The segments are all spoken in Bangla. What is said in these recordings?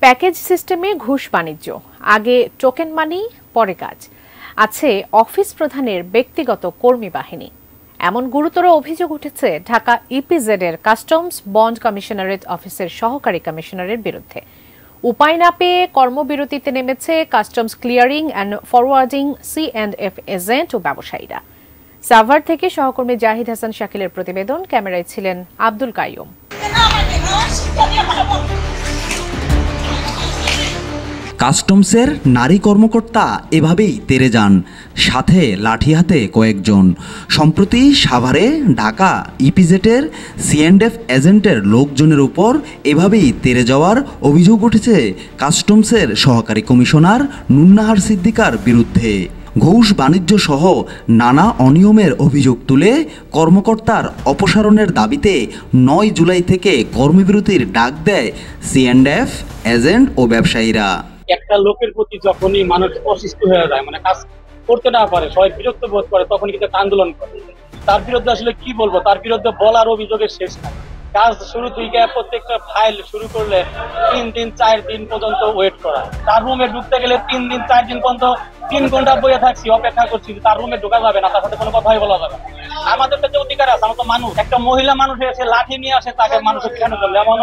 প্যাকেজ সিস্টেমে ঘুষ বাণিজ্য, আগে টোকেন মানি পরে কাজ। আছে অফিস প্রধানের ব্যক্তিগত কর্মী বাহিনী। এমন গুরুতর অভিযোগ উঠেছে ঢাকা ইপিজেড এর কাস্টমস বন্ড কমিশনারেট অফিসের সহকারী কমিশনারের বিরুদ্ধে। উপায় না পেয়ে কর্মবিরতিতে নেমেছে customs clearing and forwarding C&F agent ও ব্যবসায়ীরা। সাভার থেকে সহকর্মী জাহিদ হাসান শাকিলের প্রতিবেদন, ক্যামেরায় ছিলেন আব্দুল কাইয়ুম। কাস্টমসের নারী কর্মকর্তা এভাবেই তেরে যান, সাথে লাঠি হাতে কয়েকজন। সম্প্রতি সাভারে ঢাকা ইপিজেটের C&F এজেন্টের লোকজনের উপর এভাবেই তেরে যাওয়ার অভিযোগ উঠেছে কাস্টমসের সহকারী কমিশনার নুন্নাহার সিদ্দিকার বিরুদ্ধে। ঘুষ বাণিজ্য সহ নানা অনিয়মের অভিযোগ তুলে কর্মকর্তার অপসারণের দাবিতে 9 জুলাই থেকে কর্মবিরতির ডাক দেয় C&F এজেন্ট ও ব্যবসায়ীরা। একটা লোকের প্রতি যখনই মানুষ অসুস্থ হয়ে যায়, মানে কাজ করতে না পারে, সবাই বিরক্ত বোধ করে, তখন কিন্তু আন্দোলন করে। তার বিরুদ্ধে আসলে কি বলবো, তার বিরুদ্ধে বলার অভিযোগের শেষ নাই। কাজ শুরু থেকে প্রত্যেকটা ফাইল শুরু করলে 3 দিন 4 দিন পর্যন্ত ওয়েট করা। তার রুমে ঢুকতে গেলে 3 দিন 4 দিন পর্যন্ত 3 ঘন্টা বসে থাকছি, অপেক্ষা করছি, তার রুমে ঢোকা যাবে না, তার সাথে কোনো কথাই বলা যাবে না। আমাদের কাছে অধিকার আছে, আমরা তো মানুষ। একটা মহিলা মানুষ এসে লাঠি নিয়ে আসে, তাকে মানুষের কেন করলে, এমন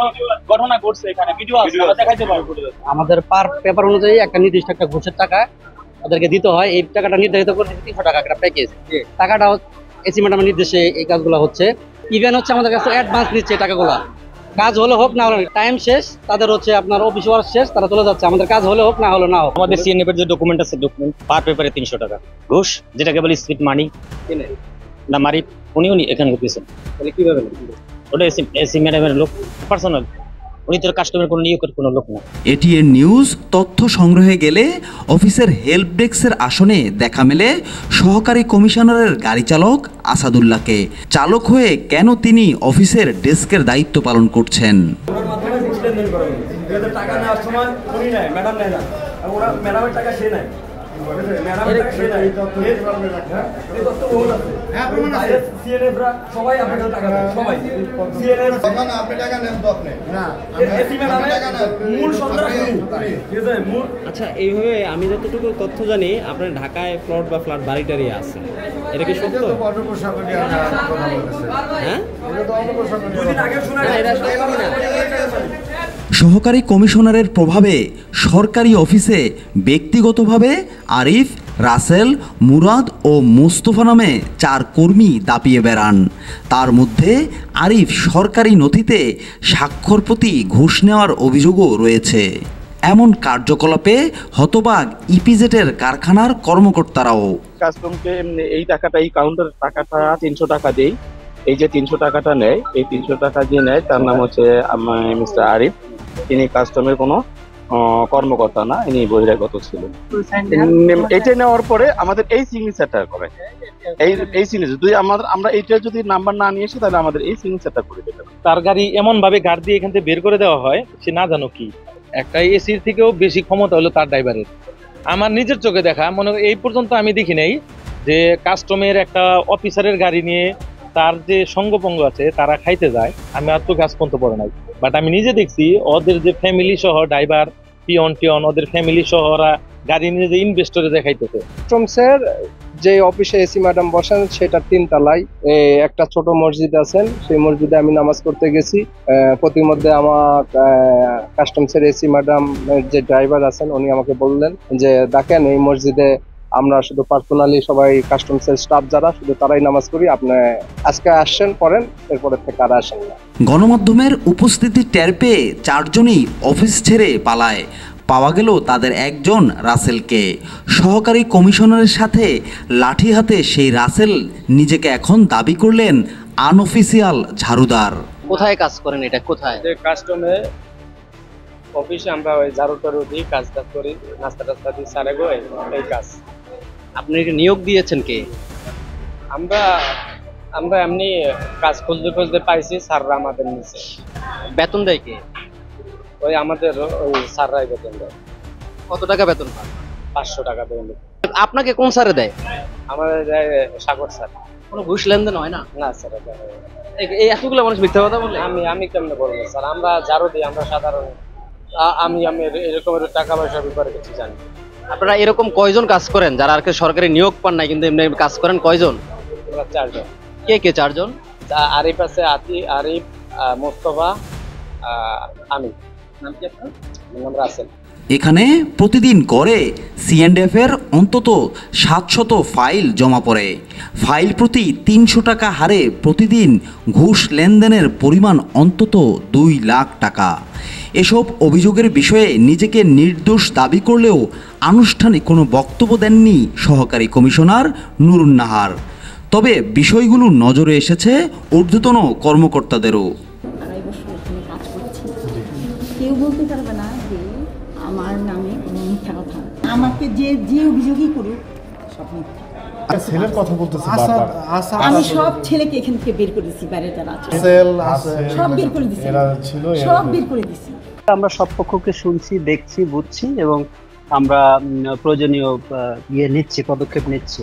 ঘটনা ঘটছে, এখানে ভিডিও আছে, দেখাইতে পারবো। আমাদের পার পেপার অনুযায়ী একটা নির্দিষ্ট একটা ঘুষের টাকা ওদেরকে দিতে হয়। এই টাকাটা নির্ধারিত করে 300 টাকা একটা প্যাকেজ। টাকাটা এসি ম্যাডামের নির্দেশে এই কাজগুলো হচ্ছে। ইভেন হচ্ছে আমাদের কাছে অ্যাডভান্স নিচ্ছে টাকাগুলো। কাজ হলে হোক না হলে, টাইম শেষ, তাদের হচ্ছে আপনার অফিস ওয়ার্ক শেষ, তারা চলে যাচ্ছে। আমাদের কাজ হলে হোক না হলে না হোক। আমাদের C&F এর যে ডকুমেন্ট আছে, ডকুমেন্ট পার পেপারে 300 টাকা ঘুষ, যেটাকে বলি স্ট্রিট মানি না মারি। উনি এখানে দিয়েছেন, তাহলে কিভাবে ওটা এসি ম্যাডামের লোক পার্সোনাল, উনি তো কাস্টমার কোনো নিয়োগের কোনো লোক না। এটিএন নিউজ তথ্য সংগ্রহে গেলে অফিসের হেল্প ডেস্কের আসনে দেখা মেলে সহকারী কমিশনারের গাড়ি চালক আসাদুল্লাহকে। চালক হয়ে কেন তিনি অফিসের ডেস্কের দায়িত্ব পালন করছেন? টাকা নেওয়ার সময় উনি নেয়, ম্যাডাম নেয় না, ওরা ম্যাডামের টাকা সে নেয়। আচ্ছা, এইভাবে আমি যতটুকু তথ্য জানি আপনার ঢাকায় প্লট বা ফ্ল্যাট বাড়িটারি আছে, এটা কি সত্য? হ্যাঁ, সহকারী কমিশনারের প্রভাবে সরকারি অফিসে ব্যক্তিগতভাবে আরিফ, রাসেল, মুরাদ ও মোস্তফা নামে 4 কর্মী দাপিয়ে বেড়ান। তার মধ্যে আরিফ সরকারি নথিতে স্বাক্ষর প্রতি ঘুষ নেওয়ার অভিযোগও রয়েছে। এমন কার্যকলাপে হতবাক ইপিজেটের কারখানার কর্মকর্তারাও। কাস্টমকে এই টাকাটা, এই কাউন্টার টাকাটা 300 টাকা দেই। এই যে 300 টাকাটা নেয়, এই 300 টাকা যে নেয় তার নাম হচ্ছে মিস্টার আরিফ। তিনি কাস্টমের কোনো কর্মকর্তা না, ইনি বহিরাগত ছিলেন। এটা নেওয়ার পরে আমাদের এই সিগনেচারটা করে, এই সিগনেচার যদি আমরা এইটা যদি নাম্বার না নিয়ে এসে, তাহলে আমাদের এই সিগনেচারটা করে দেবে। তার গাড়ি এমন ভাবে গার্ড দিয়ে এখান থেকে বের করে দেওয়া হয়, সে না জানো কি, একটা এসির থেকেও বেশি ক্ষমতা হলো তার ড্রাইভারের। আমার নিজের চোখে দেখা, মনে এই পর্যন্ত আমি দেখি নাই যে কাস্টমের একটা অফিসারের গাড়ি নিয়ে তার যে সঙ্গপঙ্গ আছে তারা খাইতে যায়। আমি আর তো কাজ পর্যন্ত পড়ে নাই, বাট আমি নিজে দেখছি ওদের যে ফ্যামিলি সহ ড্রাইভার, পিয়ন ওদের ফ্যামিলি সহ ওরা গাড়ি নিয়ে যে ইনভেস্টরে দেখাইতেছে। কাস্টমসের যে অফিসে এসি ম্যাডাম বসেন সেটা 3 তলায় একটা ছোট মসজিদ আছেন, সেই মসজিদে আমি নামাজ পড়তে গেছি। প্রতিমধ্যে আমার কাস্টমসের এসি ম্যাডাম যে ড্রাইভার আছেন উনি আমাকে বললেন যে দেখেন, এই মসজিদে আমরা শুধু পার্সোনালি সবাই কাস্টমসের স্টাফ যারা, শুধু তারাই নামাজ পড়ি, আপনি আজকে আসছেন পড়েন, এরপরে থেকে আর আসেন না। গণমাধ্যমের উপস্থিতি টের পেয়ে 4 জনই অফিস ছেড়ে পালায়। পাওয়া গেল তাদের একজন রাসেলকে। সহকারী কমিশনারের সাথে লাঠি হাতে সেই রাসেল নিজেকে এখন দাবি করলেন আনঅফিসিয়াল ঝাড়ুদার। কোথায় কাজ করেন, এটা কোথায়? কাস্টমে অফিসে আমরা ওই ঝাড়ু টাড়ু দিই, কাজ করি, নাস্তা টাস্তা দিই, সারে গো, এই কাজ। আপনি নিয়োগ দিয়েছেন কে? আমরা এমনি কাজ খুঁজতে পাইছি, স্যাররা আমাদের নিচে। বেতন দেয় কে? ওই আমাদের ওই স্যাররাই বেতন দেয়। কত টাকা বেতন পান? 500 টাকা বেতন। আপনাকে কোন স্যারে দেয়? আমাদের দেয় সাগর স্যার। কোনো ঘুষ লেনদেন হয় না? না স্যার, এই এতগুলো মানুষ মিথ্যা কথা বলে? আমি কেমনে বলবো স্যার, আমরা ঝাড়ু দিই, আমরা সাধারণ আমি এরকমের টাকা পয়সার ব্যাপারে কিছু জানি। আপনারা এরকম কয়জন কাজ করেন যারা আর কি সরকারি নিয়োগ পান নাই কিন্তু এমনি কাজ করেন কয়জন? 4 জন। কে 4 জন? আরিফ আছে, আরিফ, মোস্তফা, আমি। নাম কি আপনার? নাম রাসেল। এখানে প্রতিদিন গড়ে সিএনএফ এর অন্তত 700 ফাইল জমা পড়ে। ফাইল প্রতি 300 টাকা হারে প্রতিদিন ঘুষ লেনদেনের পরিমাণ অন্তত 2 লাখ টাকা। এসব অভিযোগের বিষয়ে নিজেকে নির্দোষ দাবি করলেও আনুষ্ঠানিক কোনো বক্তব্য দেননি সহকারী কমিশনার নুরুন নাহার। তবে বিষয়গুলো নজরে এসেছে ঊর্ধ্বতন কর্মকর্তাদেরও। আড়াই বছর এখানে কাজ করছি, কেউ বলতে পারবে না যে আমার নামে কোনো মিথ্যা কথা। আমাকে যে অভিযোগই করুক সব মিথ্যা। ছেলের কথা বলতেছে আমি সব ছেলেকে এখান থেকে বের করে দিচ্ছি, বাইরে যারা আছে সব বের করে দিচ্ছি, সব বের করে দিচ্ছি। আমরা সব পক্ষকে শুনছি, দেখছি, বুঝছি এবং আমরা প্রয়োজনীয় পদক্ষেপ নিচ্ছি,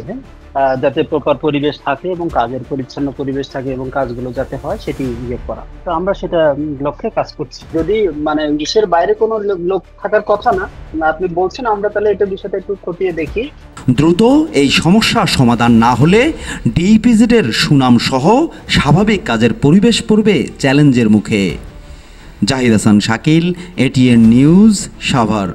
যাতে প্রপার পরিবেশ থাকে এবং কাজের পরিচ্ছন্ন পরিবেশ থাকে এবং কাজগুলো যাতে হয় সেটি করা। তো আমরা সেটা লক্ষ্যে কাজ করছি। যদি মানে দেশের বাইরে কোনো লোক থাকার কথা না, আপনি বলছেন, আমরা তাহলে এটা বিষয়টা একটু খতিয়ে দেখি। দ্রুত এই সমস্যা সমাধান না হলে ডিইপিজেডের সুনাম সহ স্বাভাবিক কাজের পরিবেশ পড়বে চ্যালেঞ্জের মুখে। Zahid Hasan Shakil, ATN news, Savar.